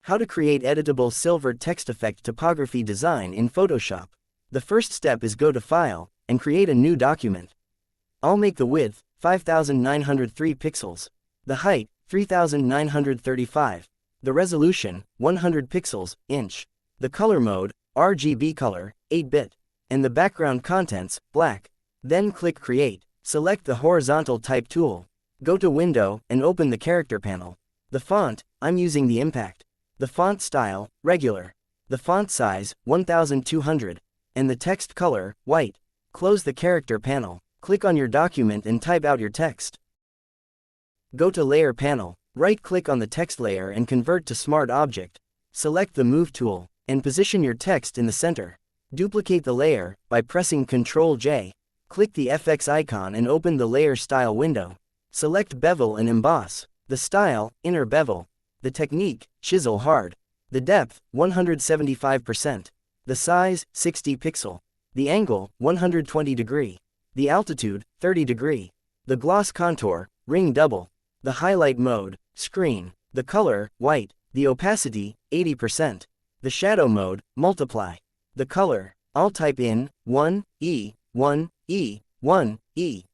How to create editable silver text effect typography design in Photoshop. The first step is go to File, and create a new document. I'll make the width 5903 pixels, the height 3935, the resolution 100 pixels, inch, the color mode RGB color, 8-bit, and the background contents, black. Then click Create, select the horizontal type tool, go to Window and open the character panel. The font, I'm using the Impact. The font style, regular. The font size, 1200. And the text color, white. Close the character panel, click on your document and type out your text. Go to Layer panel, right-click on the text layer and convert to Smart Object. Select the Move tool, and position your text in the center. Duplicate the layer by pressing Ctrl-J. Click the FX icon and open the Layer Style window. Select Bevel and Emboss. The style, Inner Bevel. The technique, Chisel Hard. The depth, 175%. The size, 60 pixel. The angle, 120 degree. The altitude, 30 degree. The gloss contour, Ring Double. The highlight mode, Screen. The color, white. The opacity, 80%. The shadow mode, Multiply. The color, I'll type in 1E, 1E, 1E.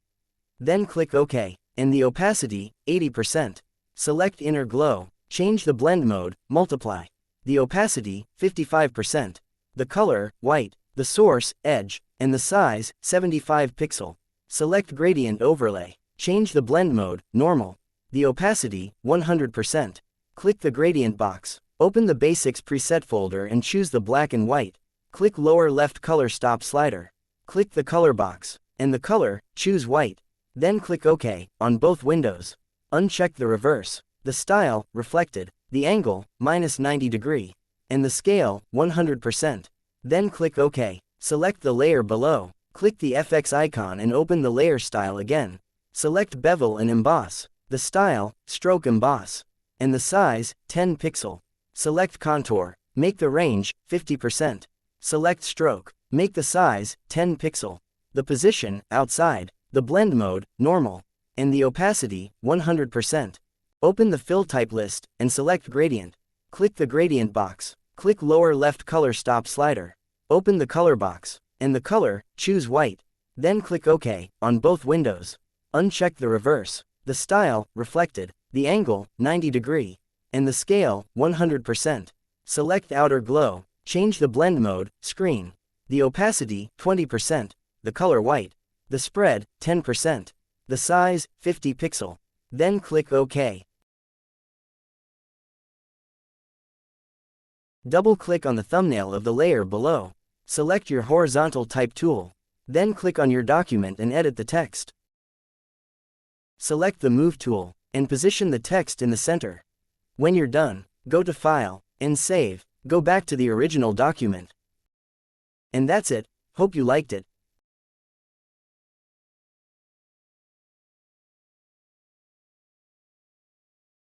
Then click OK, and the opacity, 80%. Select Inner Glow. Change the blend mode, Multiply. The opacity, 55%. The color, white. The source, edge. And the size, 75 pixel. Select Gradient Overlay. Change the blend mode, Normal. The opacity, 100%. Click the gradient box. Open the Basics preset folder and choose the black and white. Click lower left color stop slider. Click the color box. And the color, choose white. Then click OK on both windows. Uncheck the reverse. The style, reflected. The angle, -90 degree. And the scale, 100%. Then click OK. Select the layer below. Click the FX icon and open the layer style again. Select Bevel and Emboss. The style, Stroke Emboss. And the size, 10 pixel. Select Contour. Make the range, 50%. Select Stroke. Make the size, 10 pixel. The position, outside. The blend mode, normal. And the opacity, 100%. Open the Fill Type list, and select Gradient. Click the Gradient box. Click lower left color stop slider. Open the color box. And the color, choose white. Then click OK on both windows. Uncheck the reverse. The style, reflected. The angle, 90 degree. And the scale, 100%. Select Outer Glow. Change the blend mode, Screen. The opacity, 20%. The color white. The spread, 10%. The size, 50 pixel. Then click OK. Double-click on the thumbnail of the layer below. Select your horizontal type tool. Then click on your document and edit the text. Select the Move tool, and position the text in the center. When you're done, go to File, and Save. Go back to the original document. And that's it. Hope you liked it.